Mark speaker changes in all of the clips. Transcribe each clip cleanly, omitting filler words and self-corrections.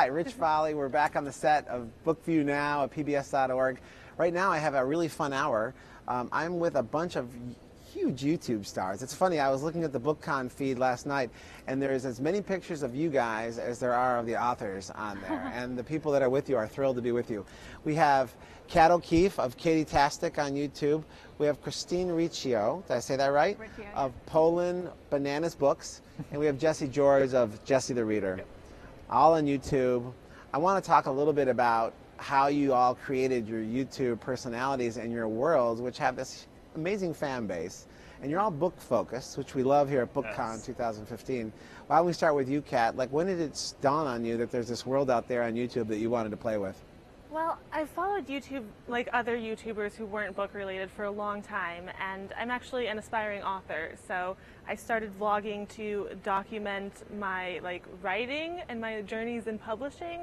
Speaker 1: Hi, Rich Fahle. We're back on the set of BookView Now at pbs.org. Right now I have a really fun hour. I'm with a bunch of huge YouTube stars. It's funny, I was looking at the BookCon feed last night, and there's as many pictures of you guys as there are of the authors on there. And the people that are with you are thrilled to be with you. We have Keefe of KatyTastic on YouTube. We have Christine Riccio, did I say that right?
Speaker 2: Riccio, yeah.
Speaker 1: Of PolandBananasBooks. And we have Jesse George of Jesse the Reader. Yep. All on YouTube. I want to talk a little bit about how you all created your YouTube personalities and your worlds, which have this amazing fan base. And you're all book focused, which we love here at BookCon 2015. Why don't we start with you, Kat? Like, when did it dawn on you that there's this world out there on YouTube that you wanted to play with?
Speaker 2: Well, I followed YouTube like other YouTubers who weren't book related for a long time, and I'm actually an aspiring author, so I started vlogging to document my writing and my journeys in publishing,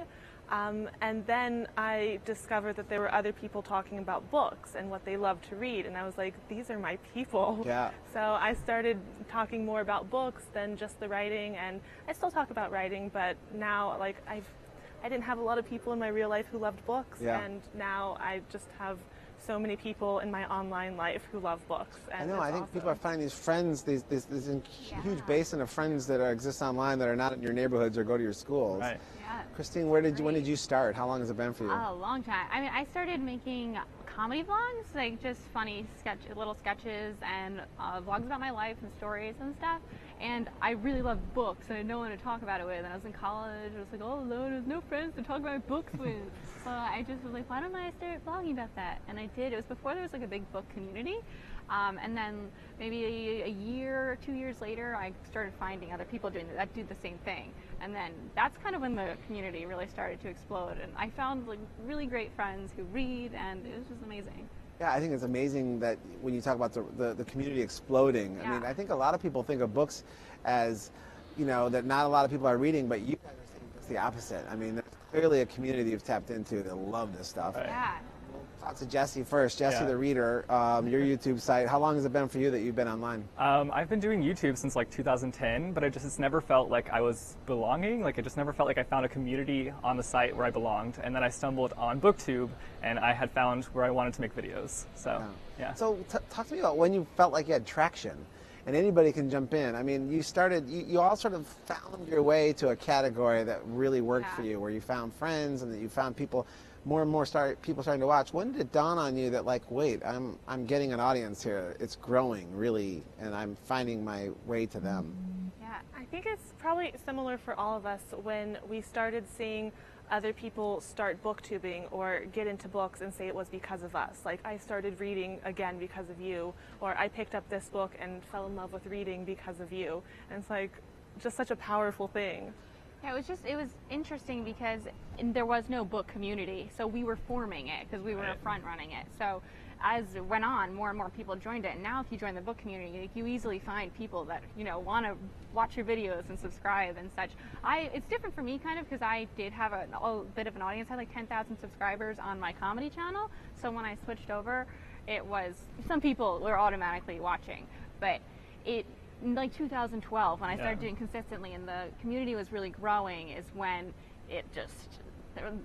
Speaker 2: and then I discovered that there were other people talking about books and what they love to read, and I was like, these are my people.
Speaker 1: Yeah.
Speaker 2: So I started talking more about books than just the writing, and I still talk about writing, but now I didn't have a lot of people in my real life who loved books,
Speaker 1: yeah.
Speaker 2: And now I just have so many people in my online life who love books. And
Speaker 1: I know, I think people are finding these friends, this huge basin of friends that exist online that are not in your neighborhoods or go to your schools.
Speaker 3: Right.
Speaker 4: Yeah.
Speaker 1: Christine, when did you start? How long has it been for you?
Speaker 4: A long time. I mean, I started making comedy vlogs, like just funny little sketches and vlogs about my life and stories and stuff. And I really loved books, and I had no one to talk about it with. And I was in college, I was like, oh Lord, there's no friends to talk about books with. So I just was like, why don't I start vlogging about that? And I did. It was before there was like a big book community. And then maybe a year or 2 years later, I started finding other people that do the same thing. And then that's kind of when the community really started to explode. And I found like really great friends who read, and it was just amazing.
Speaker 1: Yeah, I think it's amazing that when you talk about the community exploding,
Speaker 4: Yeah.
Speaker 1: I mean, I think a lot of people think of books as, that not a lot of people are reading, but you guys are saying it's the opposite. I mean, there's clearly a community you've tapped into that love this stuff.
Speaker 3: Right.
Speaker 4: Yeah.
Speaker 1: Talk to Jesse first. Jesse the Reader, your YouTube site. How long has it been for you that you've been online?
Speaker 3: I've been doing YouTube since like 2010, but it's never felt like I was belonging. Like, it just never felt like I found a community on the site where I belonged. And then I stumbled on BookTube, and I had found where I wanted to make videos. So, yeah.
Speaker 1: So talk to me about when you felt like you had traction. And anybody can jump in. I mean, you all sort of found your way to a category that really worked for you, where you found friends and that you found people, more and more people starting to watch. When did it dawn on you that, like, wait, I'm getting an audience here. It's growing, really, and I'm finding my way to them?
Speaker 2: Yeah, I think it's probably similar for all of us when we started seeing other people start booktubing or get into books and say it was because of us. Like, I started reading again because of you, or I picked up this book and fell in love with reading because of you. And it's like just such a powerful thing.
Speaker 4: Yeah, it was interesting because there was no book community, so we were forming it because we were front running it. So as it went on, more and more people joined it, and now if you join the book community, you easily find people that want to watch your videos and subscribe and such. It's different for me kind of because I did have a bit of an audience. I had like 10,000 subscribers on my comedy channel, so when I switched over, it was some people were automatically watching, but in like 2012, when I started doing consistently and the community was really growing, is when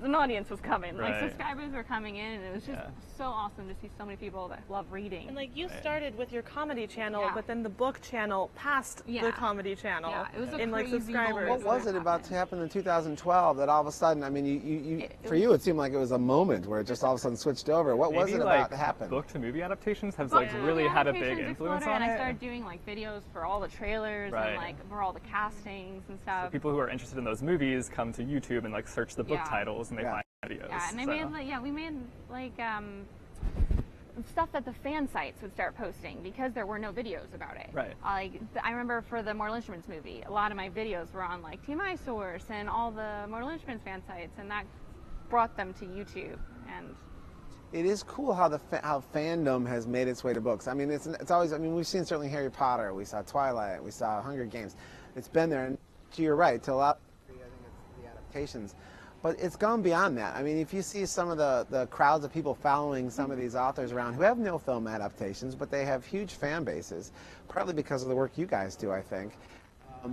Speaker 4: an audience was coming.
Speaker 3: Right.
Speaker 4: Like, subscribers were coming in, and it was just so awesome to see so many people that love reading.
Speaker 2: And like, you started with your comedy channel, but then the book channel passed the comedy channel.
Speaker 4: Yeah, it was a
Speaker 2: in like subscribers.
Speaker 1: What was it about to happen in 2012 that all of a sudden, I mean, for you it seemed like it was a moment where it just all of a sudden switched over. What was it about that happened?
Speaker 3: Book to movie adaptations have really had a big influence on
Speaker 4: and
Speaker 3: it.
Speaker 4: I started doing like videos for all the trailers and like for all the castings and stuff.
Speaker 3: So people who are interested in those movies come to YouTube and like search the book titles and they find videos.
Speaker 4: Yeah, and we made like stuff that the fan sites would start posting because there were no videos about it.
Speaker 3: Right.
Speaker 4: Like, I remember for the Mortal Instruments movie, a lot of my videos were on like TMI Source and all the Mortal Instruments fan sites, and that brought them to YouTube. And
Speaker 1: it is cool how how fandom has made its way to books. I mean, it's always. I mean, we've seen certainly Harry Potter, we saw Twilight, we saw Hunger Games. It's been there, and you're right. To a lot, I think it's the adaptations. But it's gone beyond that. I mean, if you see some of the crowds of people following some of these authors around who have no film adaptations, but they have huge fan bases, partly because of the work you guys do, I think.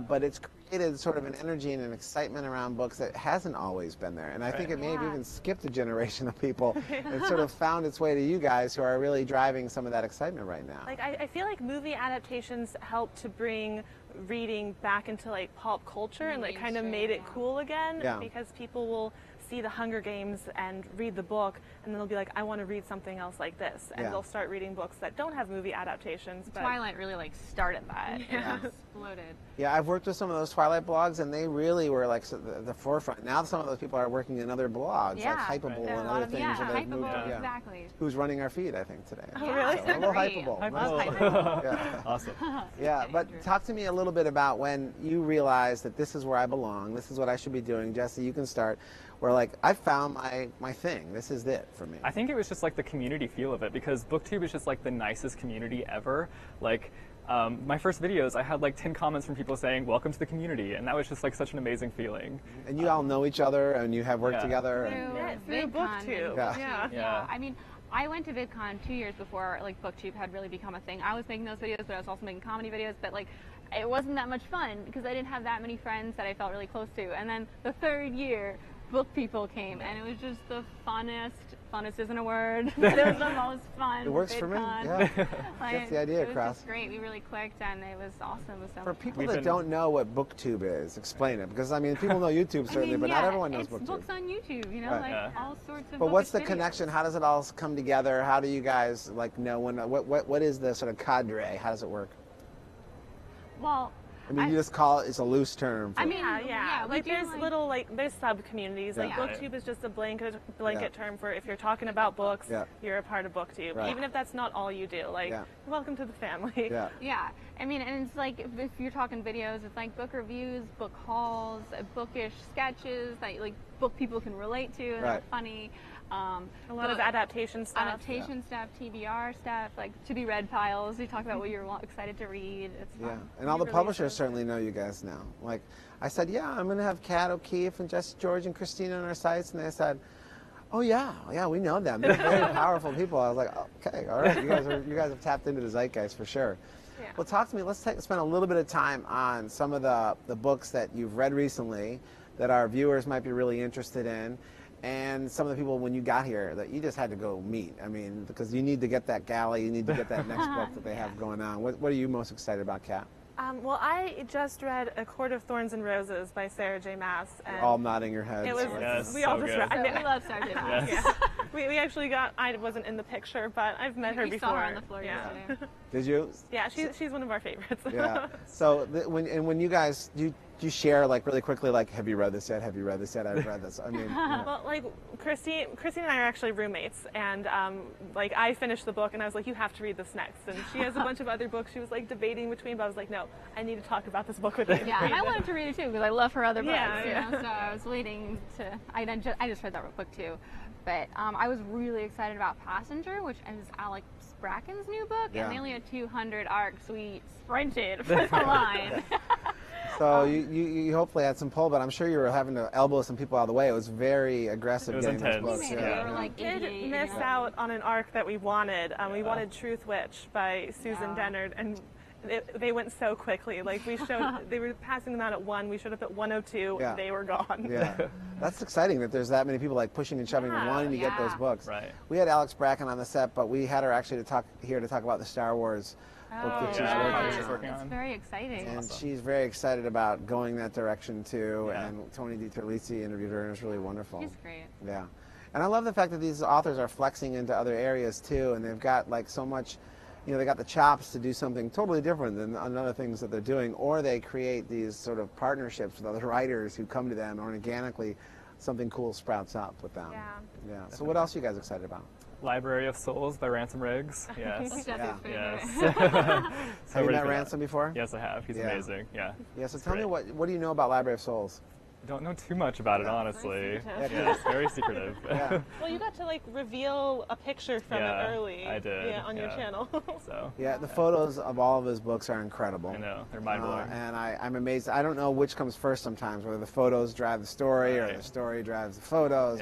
Speaker 1: but it's created sort of an energy and an excitement around books that hasn't always been there. And I think it may have even skipped a generation of people and sort of found its way to you guys who are really driving some of that excitement right now.
Speaker 2: Like I feel like movie adaptations help to bring reading back into like pop culture and like kind of made it cool again, because people will see the Hunger Games and read the book, and then they'll be like, I want to read something else like this, and they'll start reading books that don't have movie adaptations. But
Speaker 4: Twilight really like started that. It exploded.
Speaker 1: Yeah, I've worked with some of those Twilight blogs, and they really were like the forefront. Now some of those people are working in other blogs, like Hypeable and other things.
Speaker 4: Hypeable, exactly.
Speaker 1: Who's running our feed, I think, today.
Speaker 2: Oh, really?
Speaker 1: So, hello, Hypeable.
Speaker 4: I love Hypeable.
Speaker 1: Yeah.
Speaker 3: Awesome.
Speaker 1: Yeah, but talk to me a little bit about when you realized that this is where I belong, this is what I should be doing. Jesse, you can start. Where like, I found my thing. This is it for me.
Speaker 3: I think it was just like the community feel of it, because BookTube is just like the nicest community ever. Like, my first videos, I had like 10 comments from people saying, welcome to the community, and that was just like such an amazing feeling.
Speaker 1: And you all know each other, and you have worked together.
Speaker 2: Through BookTube.
Speaker 4: Yeah. I mean, I went to VidCon 2 years before like BookTube had really become a thing. I was making those videos, but I was also making comedy videos, but like, it wasn't that much fun because I didn't have that many friends that I felt really close to. And then the third year, book people came, and it was just the funnest isn't a word, but it was the most fun.
Speaker 1: It works for me,
Speaker 4: like,
Speaker 1: that's the idea,
Speaker 4: it was
Speaker 1: Cross.
Speaker 4: just great. We really clicked, and it was awesome. It was so
Speaker 1: For
Speaker 4: much
Speaker 1: people
Speaker 4: fun.
Speaker 1: that don't know what BookTube is, explain it, because I mean, people know YouTube certainly, but not everyone knows
Speaker 4: it's
Speaker 1: BookTube.
Speaker 4: books on YouTube, you know, like all sorts of
Speaker 1: But what's the
Speaker 4: videos.
Speaker 1: connection? How does it all come together? How do you guys like know when? What is the sort of cadre? How does it work?
Speaker 4: Well,
Speaker 1: I mean, you just call it's a loose term.
Speaker 4: I mean,
Speaker 2: like there's little there's sub communities. Like BookTube is just a blanket term for if you're talking about books, you're a part of BookTube.
Speaker 1: Right.
Speaker 2: Even if that's not all you do. Like, welcome to the family.
Speaker 4: Yeah. I mean, and it's like if you're talking videos, it's like book reviews, book hauls, bookish sketches that like book people can relate to and are funny.
Speaker 2: A lot of adaptation stuff.
Speaker 4: Stuff, TBR stuff, like to be read piles. You talk about what you're excited to read. It's fun.
Speaker 1: And all the publishers certainly know you guys now. Like I said, I'm going to have Kat O'Keefe and Jesse George and Christina on our sites, and they said, oh yeah, we know them. They're very powerful people. I was like, okay, all right, you guys have tapped into the zeitgeist for sure. Well, talk to me. Let's spend a little bit of time on some of the books that you've read recently that our viewers might be really interested in. And some of the people when you got here that you just had to go meet. I mean, because you need to get that galley, you need to get that next book that they have going on. What are you most excited about, Kat?
Speaker 2: Well, I just read A Court of Thorns and Roses by Sarah J. Maas. And
Speaker 1: all nodding your heads.
Speaker 2: It was, we all just read.
Speaker 4: We love Sarah J. Maas.
Speaker 2: We actually got, I wasn't in the picture, but I've met her before.
Speaker 4: We saw her on the floor yesterday.
Speaker 1: Did you?
Speaker 2: Yeah, she's one of our favorites.
Speaker 1: So when you guys, do you share like really quickly, like, have you read this yet? Have you read this yet? I've read this. I mean,
Speaker 2: well, like Christine and I are actually roommates, and like I finished the book and I was like, you have to read this next. And she has a bunch of other books she was like debating between, but I was like, no, I need to talk about this book with you.
Speaker 4: Yeah, and I wanted to read it too because I love her other books. You know? So I was waiting to. I just read that book too, but I was really excited about Passenger, which is Alex Bracken's new book, and they only had 200 arcs. We sprinted for the line.
Speaker 1: So you hopefully had some pull, but I'm sure you were having to elbow some people out of the way. It was very aggressive.
Speaker 3: It was
Speaker 1: getting
Speaker 3: intense.
Speaker 1: those books.
Speaker 2: We did miss out on an arc that we wanted. We wanted Truth Witch by Susan Dennard, and they went so quickly. Like they were passing them out at 1. We showed up at 1:02. And they were gone.
Speaker 1: Yeah, that's exciting that there's that many people like pushing and shoving and wanting to get those books.
Speaker 3: Right.
Speaker 1: We had Alex Bracken on the set, but we had her actually here to talk about the Star Wars book that she's working on.
Speaker 4: It's very exciting.
Speaker 1: And she's very excited about going that direction too. And Tony DiTerlizzi interviewed her, and it was really wonderful.
Speaker 4: She's great.
Speaker 1: Yeah, and I love the fact that these authors are flexing into other areas too, and they've got like so much. You know, they got the chops to do something totally different than other things that they're doing, or they create these sort of partnerships with other writers who come to them, or organically something cool sprouts up with them. Yeah. So what else are you guys excited about?
Speaker 3: Library of Souls by Ransom Riggs. Yes.
Speaker 1: Have you met Ransom before?
Speaker 3: Yes, I have. He's amazing. Yeah.
Speaker 1: So tell me what do you know about Library of Souls?
Speaker 3: I don't know too much about it, honestly. It's very secretive.
Speaker 2: Well, you got to like reveal a picture from it early.
Speaker 3: I did.
Speaker 2: On your channel.
Speaker 3: So.
Speaker 1: Yeah, the photos of all of his books are incredible.
Speaker 3: I know, they're mind-blowing.
Speaker 1: And I'm amazed. I don't know which comes first sometimes, whether the photos drive the story or the story drives the photos,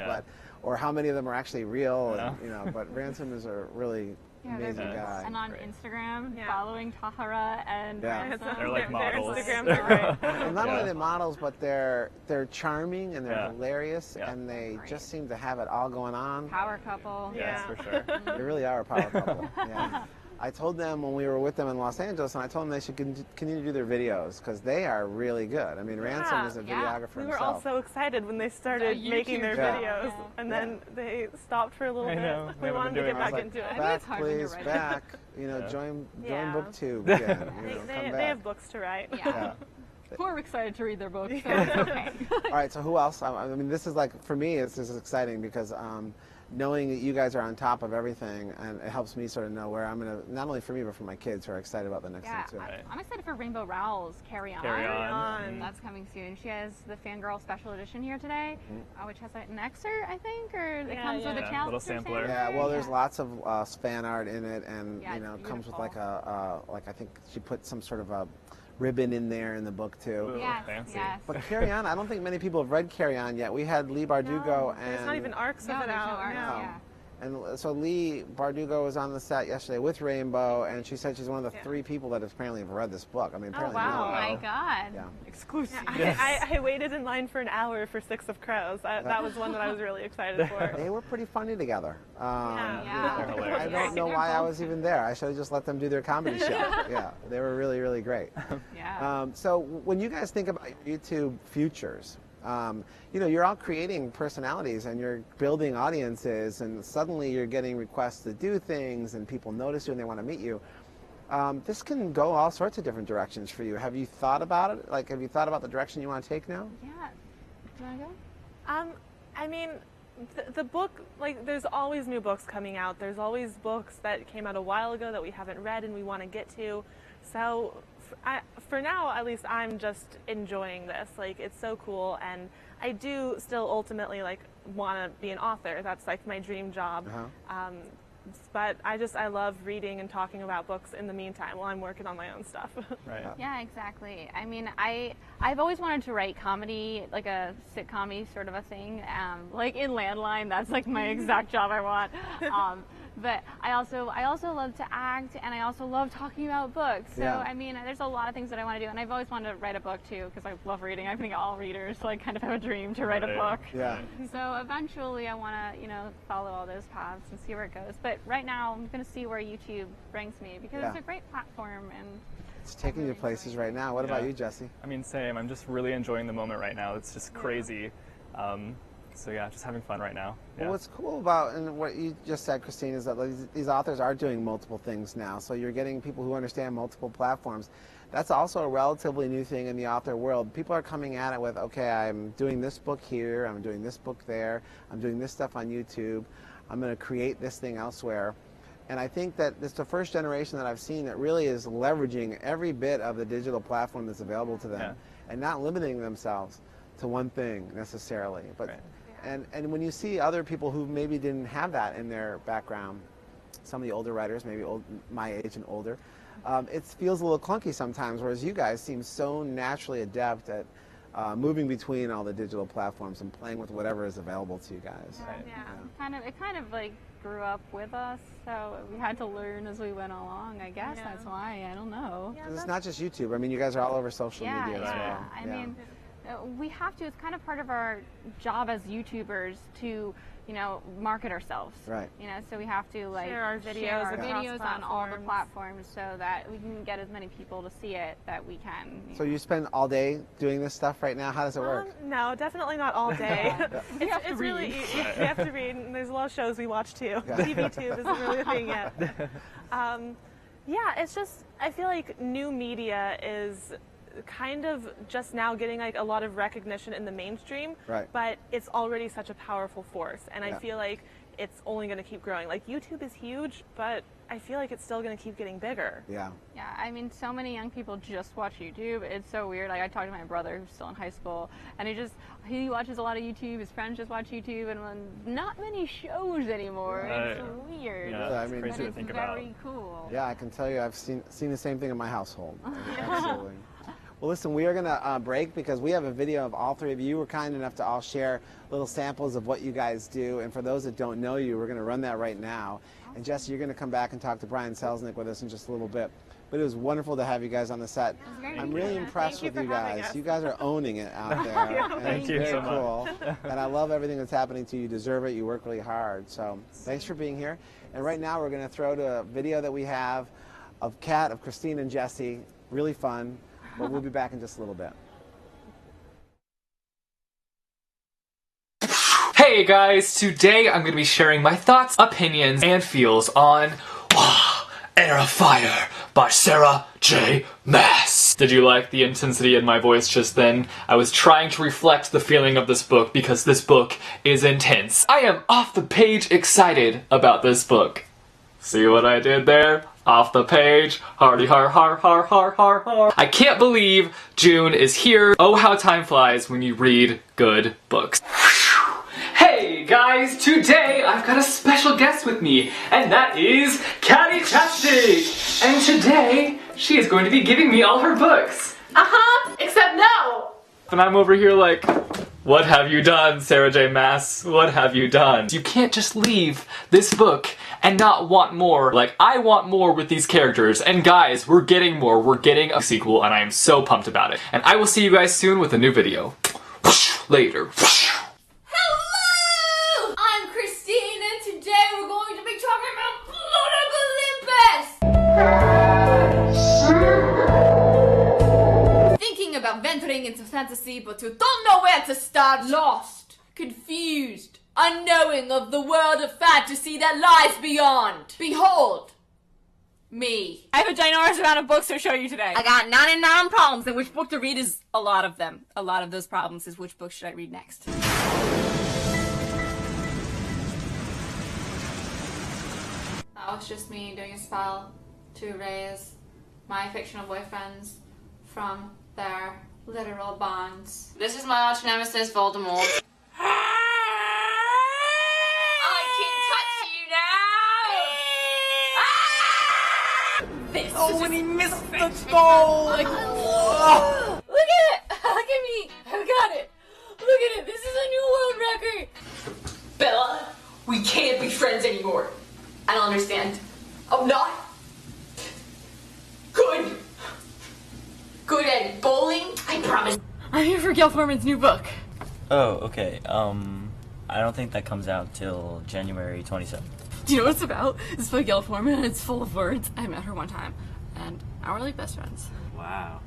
Speaker 1: or how many of them are actually real. And, but Ransom is a really Amazing guy.
Speaker 4: And on Instagram, following Tahara and Ransom.
Speaker 3: They're like models.
Speaker 2: Their Instagrams are great.
Speaker 1: And not only the models, but they're charming and they're hilarious, and they just seem to have it all going on.
Speaker 4: Power couple.
Speaker 3: Yes, for sure.
Speaker 1: They really are a power couple. Yeah. I told them when we were with them in Los Angeles, and I told them they should continue to do their videos because they are really good. I mean, Ransom is a videographer
Speaker 2: We
Speaker 1: himself.
Speaker 2: were all so excited when they started making their videos, and then they stopped for a little bit. We wanted to get back into it.
Speaker 1: Back, please, back. You know, join BookTube again.
Speaker 2: They have books to write.
Speaker 4: Yeah. We're excited to read their books, so it's okay.
Speaker 1: All right, so who else? I mean, this is like, for me, this is exciting because knowing that you guys are on top of everything, and it helps me sort of know where I'm going to, not only for me, but for my kids who are excited about the next thing too.
Speaker 4: I'm excited for Rainbow Rowell's Carry On.
Speaker 3: Carry On.
Speaker 4: That's coming soon. She has the Fangirl special edition here today, which has an excerpt, I think, or it comes with a chapter.
Speaker 3: Little sampler.
Speaker 1: Yeah, well, there's lots of fan art in it, and you know, it comes with like a, like I think she put some sort of a ribbon in there in the book too.
Speaker 3: Ooh, fancy.
Speaker 4: Yes.
Speaker 1: But Carry On, I don't think many people have read Carry On yet. We had Lee Bardugo and
Speaker 2: there's not even arcs of it out.
Speaker 1: And so Lee Bardugo was on the set yesterday with Rainbow, and she said she's one of the 3 people that apparently have read this book. I mean, apparently
Speaker 4: Oh my God.
Speaker 1: Yeah.
Speaker 4: Exclusive.
Speaker 2: I waited in line for an hour for Six of Crows. That was one that I was really excited for.
Speaker 1: They were pretty funny together.
Speaker 3: They're hilarious.
Speaker 1: I don't know why I was even there. I should have just let them do their comedy show. Yeah, they were really, really great. So when you guys think about your YouTube futures, you know, you're all creating personalities and you're building audiences, and suddenly you're getting requests to do things and people notice you and they want to meet you. This can go all sorts of different directions for you. Have you thought about it? Like, have you thought about the direction you want to take now?
Speaker 4: Yeah. Do you want to go?
Speaker 2: I mean, the book, like, there's always new books coming out. There's always books that came out a while ago that we haven't read and we want to get to. So for now, at least, I'm just enjoying this. Like, it's so cool, and I do still ultimately, like, want to be an author. That's, like, my dream job. But I love reading and talking about books in the meantime while I'm working on my own stuff.
Speaker 3: Right.
Speaker 4: Yeah, exactly. I mean, I've always wanted to write comedy, like a sitcom-y sort of a thing. Like in Landline, that's like my exact job I want. But I also love to act, and I also love talking about books. So I mean, there's a lot of things that I want to do, and I've always wanted to write a book too, because I love reading. I think all readers like kind of have a dream to write a book.
Speaker 1: Yeah.
Speaker 4: So eventually, I want to, you know, follow all those paths and see where it goes. But right now, I'm going to see where YouTube brings me, because it's a great platform, and
Speaker 1: it's taking you places right now. What about you, Jesse?
Speaker 3: I mean, same. I'm just really enjoying the moment right now. It's just crazy. So yeah, just having fun right now.
Speaker 1: Well, what's cool about, and what you just said, Christine, is that these authors are doing multiple things now. So you're getting people who understand multiple platforms. That's also a relatively new thing in the author world. People are coming at it with, okay, I'm doing this book here, I'm doing this book there, I'm doing this stuff on YouTube, I'm going to create this thing elsewhere. And I think that it's the first generation that I've seen that really is leveraging every bit of the digital platform that's available to them and not limiting themselves to one thing necessarily. But and when you see other people who maybe didn't have that in their background, some of the older writers, maybe my age and older, it feels a little clunky sometimes, whereas you guys seem so naturally adept at moving between all the digital platforms and playing with whatever is available to you guys.
Speaker 4: It kind of like grew up with us, so we had to learn as we went along. I guess that's why. I don't know.
Speaker 1: It's not just YouTube. I mean, you guys are all over social media as well.
Speaker 4: I mean, we have to. It's kind of part of our job as YouTubers to, you know, market ourselves. Right. You know, so we have to like
Speaker 2: share our videos
Speaker 4: on all the platforms so that we can get as many people to see it that we can.
Speaker 1: So you spend all day doing this stuff right now? How does it work?
Speaker 2: No, definitely not all day. It's really you have to read, and there's a lot of shows we watch too. TVTube isn't really a thing yet. Yeah, it's just, I feel like new media is kind of just now getting like a lot of recognition in the mainstream, but it's already such a powerful force, and I feel like it's only going to keep growing. Like, YouTube is huge, but I feel like it's still going to keep getting bigger.
Speaker 4: Yeah, I mean, so many young people just watch YouTube. It's so weird. Like, I talked to my brother who's still in high school, and he watches a lot of YouTube. His friends just watch YouTube, and not many shows anymore. It's weird.
Speaker 3: Yeah, I mean, crazy to think about.
Speaker 4: Very cool.
Speaker 1: Yeah, I can tell you, I've seen the same thing in my household. Absolutely. Well, listen, we are going to break because we have a video of all three of you. We're kind enough to all share little samples of what you guys do. And for those that don't know you, we're going to run that right now. And Jesse, you're going to come back and talk to Brian Selznick with us in just a little bit. But it was wonderful to have you guys on the set. I'm really impressed with you guys. You guys are owning it out there.
Speaker 3: Thank you so much.
Speaker 1: Cool. And I love everything that's happening to you. You deserve it. You work really hard. So thanks for being here. And right now we're going to throw to a video that we have of Kat, of Christine, and Jesse. Really fun. But we'll be back in just a little bit.
Speaker 5: Hey guys, today I'm going to be sharing my thoughts, opinions, and feels on Air of Fire by Sarah J. Maas. Did you like the intensity in my voice just then? I was trying to reflect the feeling of this book because this book is intense. I am off the page excited about this book. See what I did there? Off the page. Hardy har har har har har har. I can't believe June is here. Oh, how time flies when you read good books. Hey guys, today I've got a special guest with me, and that is KatyTastic. And today, she is going to be giving me all her books.
Speaker 6: Except no!
Speaker 5: And I'm over here like, what have you done, Sarah J. Maas? What have you done? You can't just leave this book and not want more. Like, I want more with these characters. And guys, we're getting more. We're getting a sequel, and I am so pumped about it. And I will see you guys soon with a new video. Later.
Speaker 6: Hello! I'm Christine, and today we're going to be talking about Blood of Olympus! Thinking about venturing into fantasy, but you don't know where to start. Lost, confused, unknowing of the world of fantasy that lies beyond. Behold, me.
Speaker 7: I have a ginormous amount of books to show you today. I got 99 problems, and which book to read is a lot of them. A lot of those problems is which book should I read next.
Speaker 6: That was just me doing a spell to erase my fictional boyfriends from their literal bonds.
Speaker 7: This is my arch nemesis, Voldemort.
Speaker 6: Oh, and he missed the goal! Like, look at it! Look at me! I got it! Look at it! This is a new world record! Bella, we can't be friends anymore. I don't understand. I'm not good. Good at bowling, I promise. I'm here for Gail Forman's new book.
Speaker 8: Oh, okay. I don't think that comes out till January 27th.
Speaker 6: Do you know what it's about? It's by Gail Forman and it's full of words. I met her one time and now we're like best friends.
Speaker 8: Wow.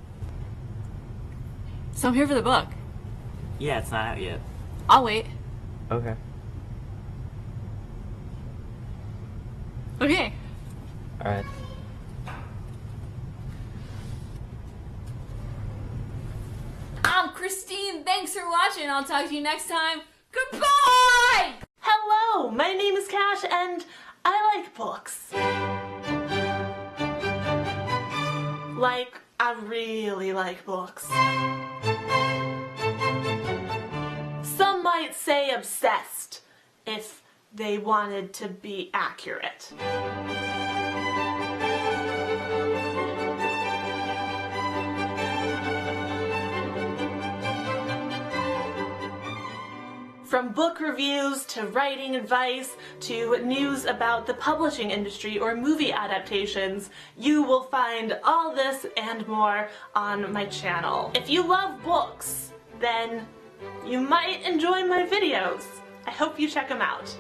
Speaker 6: So I'm here for the book.
Speaker 8: Yeah, it's not out yet.
Speaker 6: I'll wait.
Speaker 8: Okay.
Speaker 6: Okay.
Speaker 8: Alright.
Speaker 6: I'm Christine. Thanks for watching. I'll talk to you next time. Goodbye!
Speaker 2: Hello, my name is Cash, and I like books. Like, I really like books. Some might say obsessed, if they wanted to be accurate. From book reviews to writing advice to news about the publishing industry or movie adaptations, you will find all this and more on my channel. If you love books, then you might enjoy my videos. I hope you check them out.